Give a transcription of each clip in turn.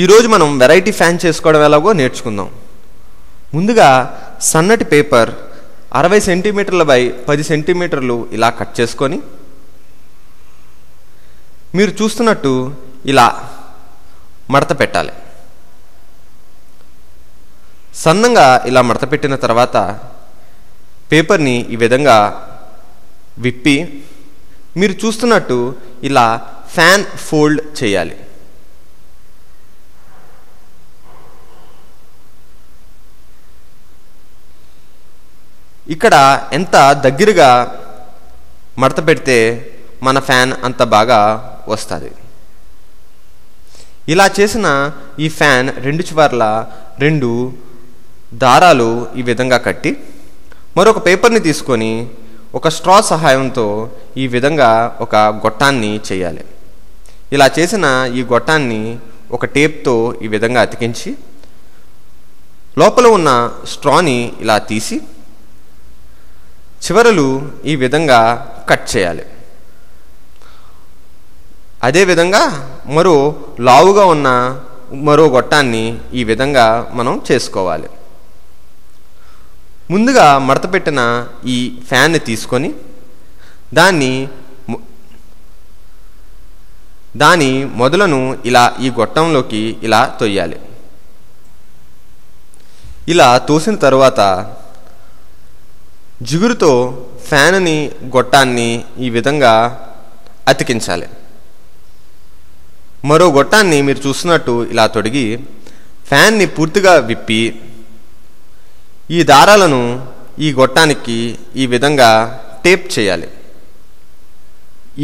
ఈరోజు మనం variety fan చేసుకోవడం ఎలాగో నేర్చుకుందాం. ముందుగా సన్నటి పేపర్ 60 సెంటీమీటర్ల బై 10 సెంటీమీటర్లు ఇలా కట్ చేసుకొని మీరు చూస్తున్నట్టు ఇలా మడత పెట్టాలి. సన్నంగా ఇలా మడత పెట్టిన తర్వాత పేపర్ని ఈ విధంగా విప్పి మీరు చూస్తున్నట్టు ఇలా ఫ్యాన్ ఫోల్డ్ చేయాలి. ఇక్కడ ఎంత దగ్గరగా మడత పెడితే మన ఫ్యాన్ అంత బాగా వస్తుంది. ఇలా చేసిన ఈ ఫ్యాన్ రెండు చివర్ల 2 దారాలు ఈ విధంగా కట్టి మరొక పేపర్ని తీసుకొని ఒక స్ట్రా సహాయంతో ఈ విధంగా ఒక గొట్టాన్ని చేయాలి. ఇలా చేసిన ఈ గొట్టాన్ని ఒక టేప్తో ఈ విధంగా అతికించి లోపల ఉన్న స్ట్రాని ఇలా తీసి చివరలు ఈ విధంగా కట్ చేయాలి. అదేవిధంగా మరో లావుగా ఉన్న మరో గొట్టాన్ని ఈ విధంగా మనం చేసుకోవాలి. ముందుగా మడత పెట్టిన ఈ ఫ్యాన్ని తీసుకొని దాని మొదలను ఇలా ఈ గొట్టంలోకి ఇలా తొయ్యాలి. ఇలా తోసిన తరువాత జిగురుతో ఫ్యాన్ని గొట్టాన్ని ఈ విధంగా అతికించాలి. మరో గొట్టాన్ని మీరు చూస్తున్నట్టు ఇలా తొడిగి ఫ్యాన్ని పూర్తిగా విప్పి ఈ దారాలను ఈ గొట్టానికి ఈ విధంగా టేప్ చేయాలి.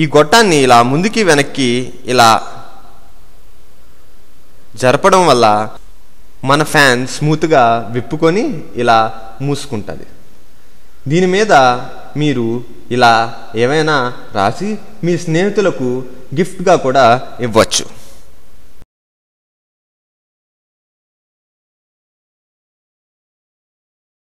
ఈ గొట్టాన్ని ఇలా ముందుకి వెనక్కి ఇలా జరపడం వల్ల మన ఫ్యాన్ స్మూత్గా విప్పుకొని ఇలా మూసుకుంటుంది. దీని మీద మీరు ఇలా ఏమైనా రాసి మీ స్నేహితులకు గిఫ్ట్గా కూడా ఇవ్వచ్చు.